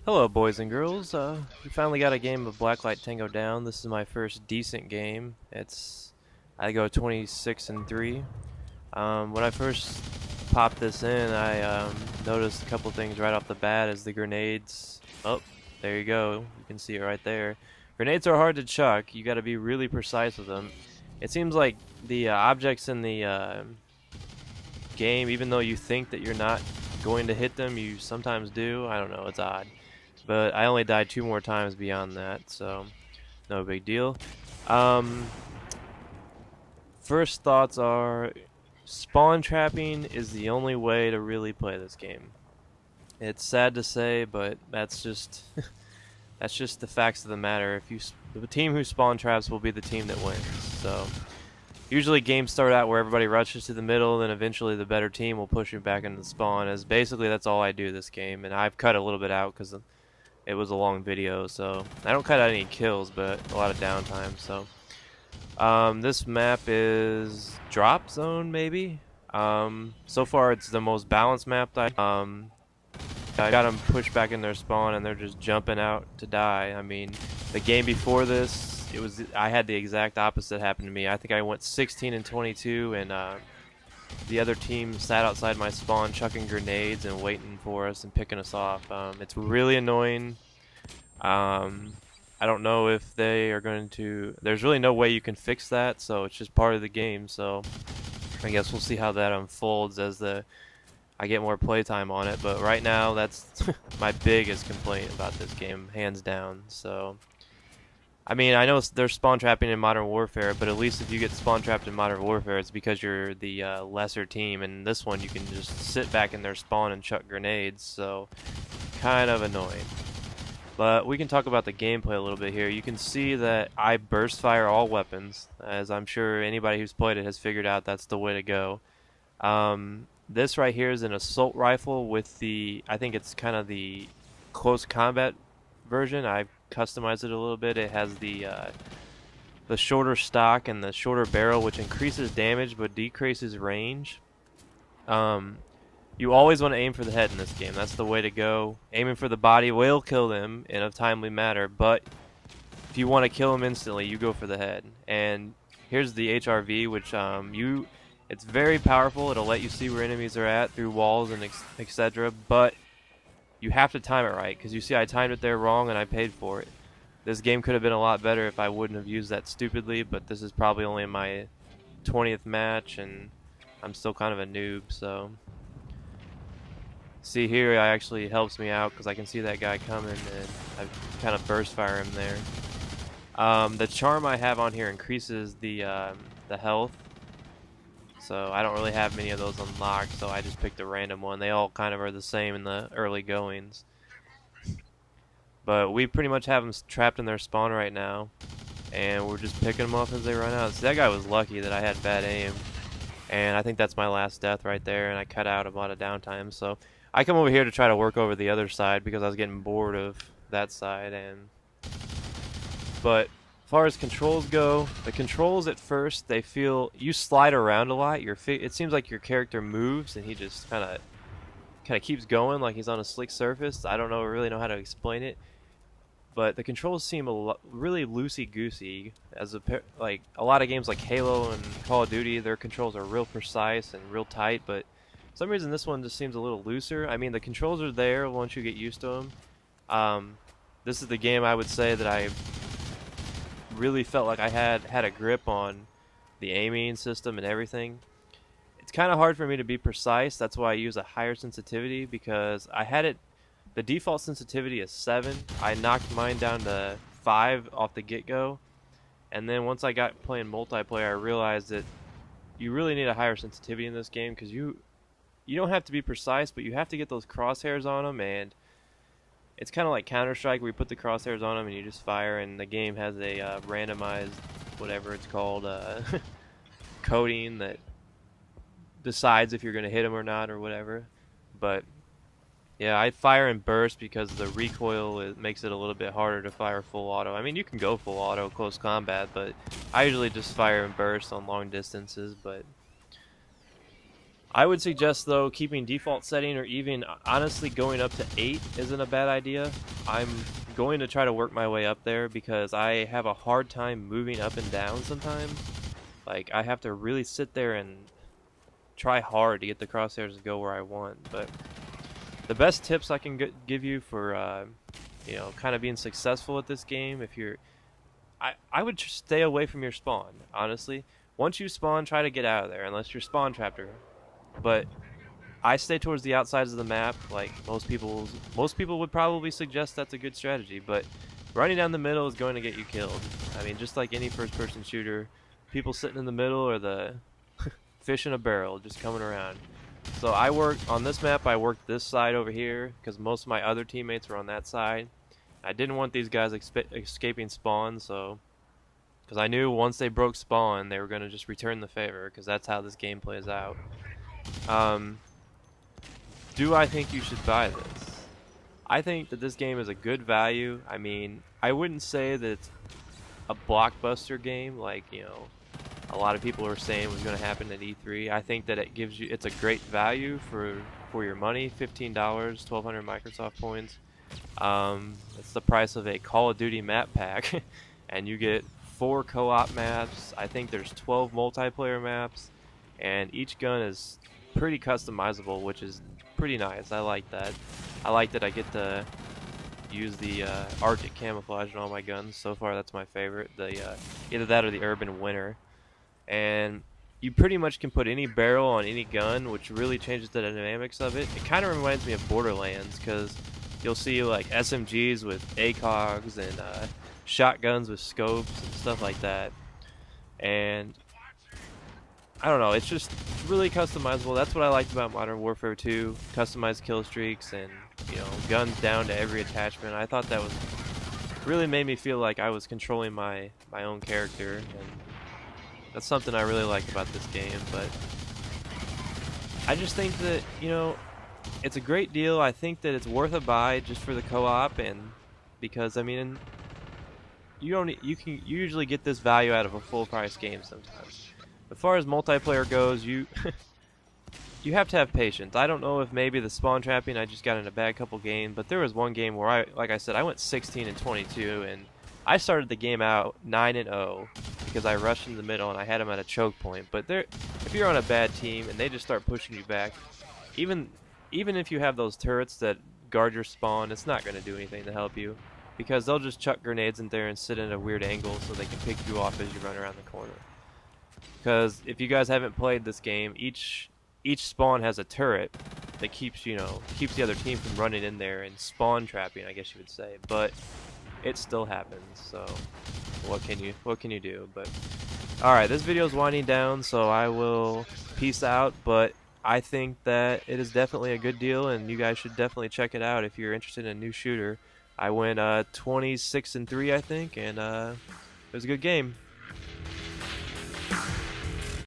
Hello, boys and girls. We finally got a game of Blacklight Tango down. This is my first decent game. I go 26 and 3. When I first popped this in, I noticed a couple things right off the bat as the grenades. Oh, there you go. You can see it right there. Grenades are hard to chuck. You got to be really precise with them. It seems like the objects in the game, even though you think that you're not going to hit them, you sometimes do. I don't know. It's odd. But I only died 2 more times beyond that, so no big deal. Um, First thoughts are spawn trapping is the only way to really play this game. It's sad to say, but that's just that's just the facts of the matter. The team who spawn traps will be the team that wins. So usually games start out where everybody rushes to the middle, then eventually the better team will push you back into the spawn. As basically that's all I do this game, and I've cut a little bit out because it was a long video, so I don't cut out any kills, but a lot of downtime. So this map is Dropzone, maybe. So far it's the most balanced map that I got them pushed back in their spawn and they're just jumping out to die. I mean, the game before this, I had the exact opposite happen to me. I think I went 16 and 22, and the other team sat outside my spawn chucking grenades and waiting for us and picking us off. It's really annoying. I don't know if they are going to... There's really no way you can fix that, so it's just part of the game. So I guess we'll see how that unfolds as I get more playtime on it. But right now, that's my biggest complaint about this game, hands down. So I mean, I know there's spawn trapping in Modern Warfare, but at least if you get spawn trapped in Modern Warfare, it's because you're the lesser team. And this one, you can just sit back in their spawn and chuck grenades, so kind of annoying. But we can talk about the gameplay a little bit here. You can see that I burst fire all weapons, as I'm sure anybody who's played it has figured out that's the way to go. This right here is an assault rifle with I think it's kind of the close combat version. I've customized it a little bit. It has the shorter stock and the shorter barrel, which increases damage but decreases range. You always want to aim for the head in this game. That's the way to go. Aiming for the body will kill them in a timely manner, but if you want to kill them instantly, you go for the head. And here's the HRV, which it's very powerful. It'll let you see where enemies are at through walls and etc. But you have to time it right, because you see I timed it there wrong and I paid for it. This game could have been a lot better if I wouldn't have used that stupidly, but this is probably only my 20th match and I'm still kind of a noob, so... See here, it actually helps me out because I can see that guy coming and I kind of burst fire him there. The charm I have on here increases the health, so I don't really have many of those unlocked, so I just picked a random one. They all kind of are the same in the early goings. But we pretty much have them trapped in their spawn right now, and we're just picking them off as they run out. See, that guy was lucky that I had bad aim, and I think that's my last death right there, and I cut out a lot of downtime, so... I come over here to try to work over the other side because I was getting bored of that side. But as far as controls go, the controls at first, they feel you slide around a lot. It seems like your character moves and he just kind of keeps going like he's on a slick surface. I don't really know how to explain it, but the controls seem really loosey-goosey. Like a lot of games like Halo and Call of Duty, their controls are real precise and real tight, but for some reason this one just seems a little looser. I mean, the controls are there once you get used to them. This is the game I would say that I really felt like I had a grip on the aiming system and everything. It's kind of hard for me to be precise. That's why I use a higher sensitivity, because the default sensitivity is 7. I knocked mine down to 5 off the get-go, and then once I got playing multiplayer, I realized that you really need a higher sensitivity in this game because you don't have to be precise, but you have to get those crosshairs on them, and it's kind of like Counter-Strike where you put the crosshairs on them and you just fire, and the game has a randomized, whatever it's called, coding that decides if you're going to hit them or not or whatever. But yeah, I fire in burst because the recoil makes it a little bit harder to fire full auto. I mean, you can go full auto close combat, but I usually just fire in burst on long distances. But I would suggest, though, keeping default setting or even honestly going up to 8 isn't a bad idea. I'm going to try to work my way up there because I have a hard time moving up and down sometimes. Like, I have to really sit there and try hard to get the crosshairs to go where I want. But the best tips I can give you for, you know, kind of being successful at this game, if you're... I would just stay away from your spawn, honestly. Once you spawn, try to get out of there, unless you're spawn trapped. But I stay towards the outsides of the map, like most people would probably suggest that's a good strategy, but running down the middle is going to get you killed. I mean, just like any first-person shooter, people sitting in the middle are the fish in a barrel just coming around. So I worked on this map, I worked this side over here because most of my other teammates were on that side. I didn't want these guys escaping spawn, so because I knew once they broke spawn, they were going to just return the favor because that's how this game plays out. Do I think you should buy this? I think that this game is a good value. I mean, I wouldn't say that it's a blockbuster game like, you know, a lot of people are saying was going to happen at E3. I think that it's a great value for your money, $15, 1,200 Microsoft points. It's the price of a Call of Duty map pack, and you get 4 co-op maps. I think there's 12 multiplayer maps, and each gun is pretty customizable, which is pretty nice. I like that. I like that I get to use the Arctic camouflage in all my guns. So far, that's my favorite. The either that or the Urban Winter. And you pretty much can put any barrel on any gun, which really changes the dynamics of it. It kind of reminds me of Borderlands, because you'll see like SMGs with ACOGs and shotguns with scopes and stuff like that. And I don't know, it's just really customizable. That's what I liked about Modern Warfare 2. Customized kill streaks and, you know, guns down to every attachment. I thought that was really made me feel like I was controlling my own character, and that's something I really like about this game. But I just think that, you know, it's a great deal. I think that it's worth a buy just for the co-op, and because I mean, you usually get this value out of a full price game sometimes. As far as multiplayer goes, you you have to have patience. I don't know if maybe the spawn trapping, I just got in a bad couple games, but there was one game where like I said, I went 16-22, and I started the game out 9-0 because I rushed in the middle and I had them at a choke point. But if you're on a bad team and they just start pushing you back, even if you have those turrets that guard your spawn, it's not going to do anything to help you, because they'll just chuck grenades in there and sit in a weird angle so they can pick you off as you run around the corner. Because if you guys haven't played this game, each spawn has a turret that keeps the other team from running in there and spawn trapping, I guess you would say. But it still happens, so what can you do? But alright, this video is winding down, so I will peace out. But I think that it is definitely a good deal, and you guys should definitely check it out if you're interested in a new shooter. I went 26-3, I think, and it was a good game.